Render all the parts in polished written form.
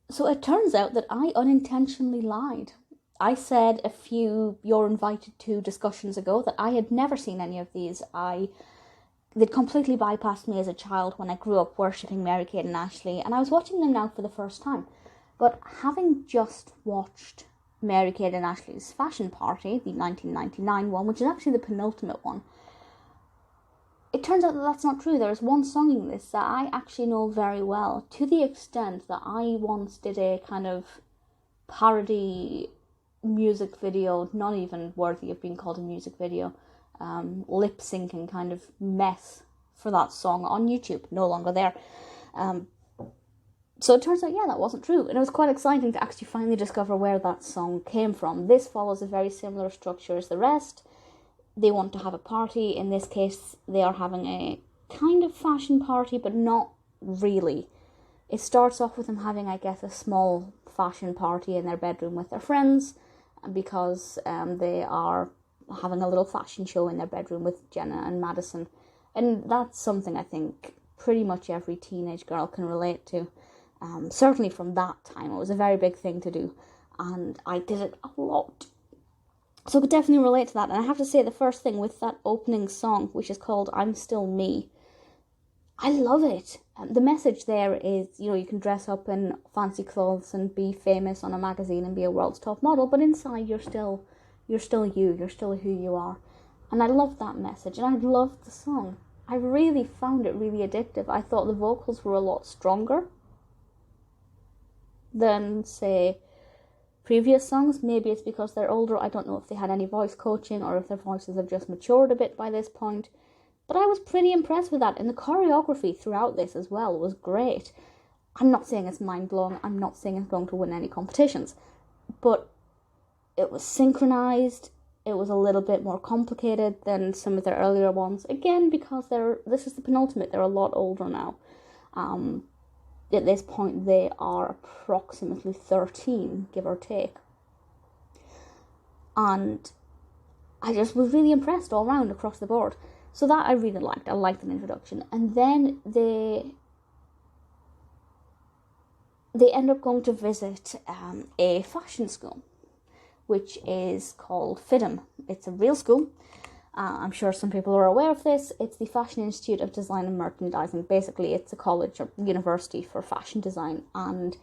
So it turns out that I unintentionally lied. I said a few You're Invited To discussions ago that I had never seen any of these. They'd completely bypassed me as a child when I grew up worshipping Mary-Kate and Ashley, and I was watching them now for the first time. But having just watched Mary-Kate and Ashley's fashion party, the 1999 one, which is actually the penultimate one, it turns out that that's not true. There is one song in this that I actually know very well, to the extent that I once did a kind of parody music video, not even worthy of being called a music video, lip syncing kind of mess for that song on YouTube, no longer there. So it turns out, yeah, that wasn't true. And it was quite exciting to actually finally discover where that song came from. This follows a very similar structure as the rest. They want to have a party. In this case, they are having a kind of fashion party, but not really. It starts off with them having, I guess, a small fashion party in their bedroom with their friends, because they are having a little fashion show in their bedroom with Jenna and Madison. And that's something I think pretty much every teenage girl can relate to. Certainly from that time, it was a very big thing to do, and I did it a lot. So I could definitely relate to that. And I have to say, the first thing with that opening song, which is called I'm Still Me, I love it. The message there is, you can dress up in fancy clothes and be famous on a magazine and be a world's top model, but inside you're still you, you're still who you are. And I love that message, and I loved the song. I really found it really addictive. I thought the vocals were a lot stronger than, say, previous songs. Maybe it's because they're older. I don't know if they had any voice coaching or if their voices have just matured a bit by this point. But I was pretty impressed with that. And the choreography throughout this as well was great. I'm not saying it's mind-blowing. I'm not saying it's going to win any competitions. But it was synchronized. It was a little bit more complicated than some of their earlier ones. Again, because this is the penultimate. They're a lot older now. At this point, they are approximately 13, give or take. And I just was really impressed all around across the board. So that I really liked. I liked an introduction. And then they end up going to visit a fashion school, which is called FIDM. It's a real school. I'm sure some people are aware of this. It's the Fashion Institute of Design and Merchandising. Basically, it's a college or university for fashion design. And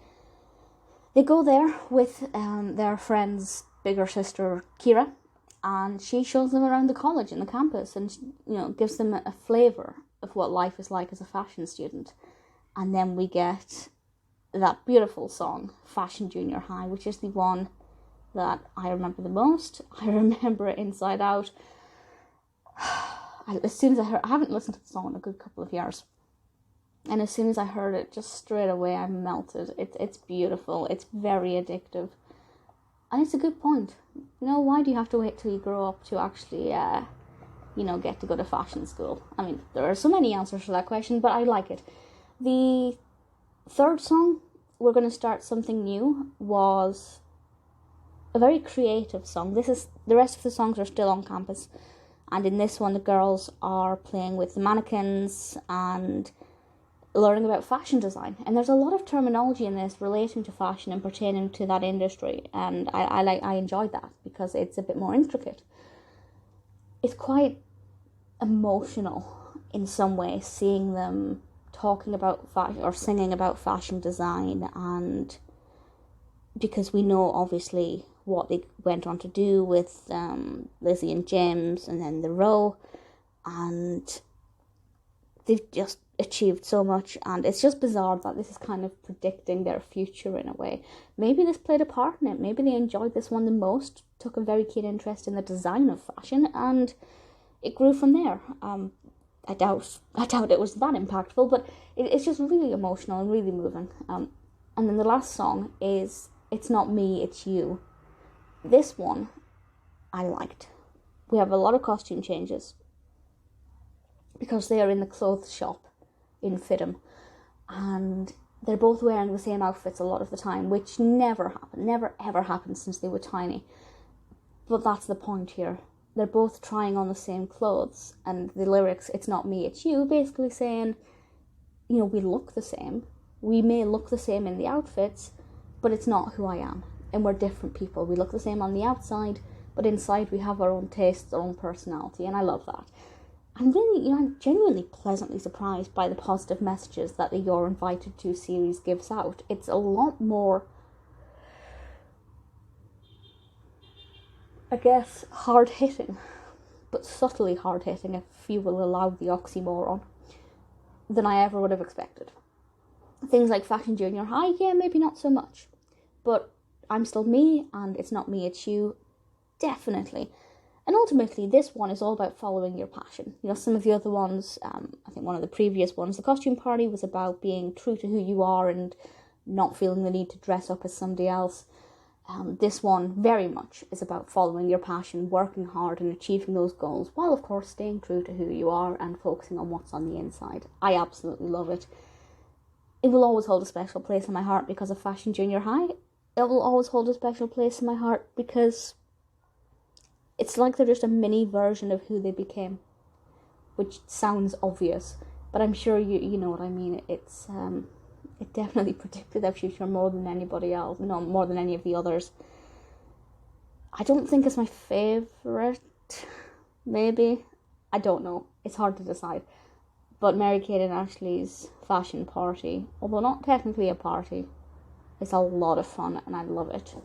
they go there with their friend's bigger sister, Kiera, and she shows them around the college and the campus and, gives them a flavour of what life is like as a fashion student. And then we get that beautiful song, Fashion Junior High, which is the one that I remember the most. I remember it inside out. As soon as I haven't listened to the song in a good couple of years, and as soon as I heard it, just straight away I melted. It's beautiful. It's very addictive, and it's a good point. Why do you have to wait till you grow up to actually, get to go to fashion school? I mean, there are so many answers for that question, but I like it. The third song, We're Gonna Start Something New, was a very creative song. The rest of the songs are still on campus. And in this one, the girls are playing with the mannequins and learning about fashion design. And there's a lot of terminology in this relating to fashion and pertaining to that industry. And I enjoyed that because it's a bit more intricate. It's quite emotional in some way, seeing them talking about fashion or singing about fashion design. And because we know, obviously, what they went on to do with Lizzie and James and then the Row, and they've just achieved so much, and it's just bizarre that this is kind of predicting their future in a way. Maybe this played a part in it. Maybe they enjoyed this one the most, took a very keen interest in the design of fashion, and it grew from there. I doubt it was that impactful, but it's just really emotional and really moving. And then the last song is It's Not Me, It's You. This one I liked. We have a lot of costume changes because they are in the clothes shop in FIDM, and they're both wearing the same outfits a lot of the time, which never ever happened since they were tiny. But that's the point here. They're both trying on the same clothes, and the lyrics, It's Not Me, It's You, basically saying, we look the same. We may look the same in the outfits, but it's not who I am. And we're different people. We look the same on the outside, but inside we have our own tastes, our own personality, and I love that. I'm really, I'm genuinely pleasantly surprised by the positive messages that the You're Invited To series gives out. It's a lot more, I guess, hard-hitting, but subtly hard-hitting, if you will allow the oxymoron, than I ever would have expected. Things like Fashion Junior High, yeah, maybe not so much, but I'm still me, and it's not me, it's you, definitely. And ultimately, this one is all about following your passion. Some of the other ones, I think one of the previous ones, the costume party, was about being true to who you are and not feeling the need to dress up as somebody else. This one very much is about following your passion, working hard and achieving those goals, while of course staying true to who you are and focusing on what's on the inside. I absolutely love it. It will always hold a special place in my heart because of Fashion Junior High. It will always hold a special place in my heart because it's like they're just a mini version of who they became, which sounds obvious, but I'm sure you know what I mean. It's it definitely predicted their future more than anybody else, more than any of the others. I don't think it's my favourite, maybe. I don't know. It's hard to decide. But Mary-Kate and Ashley's fashion party, although not technically a party, it's a lot of fun and I love it.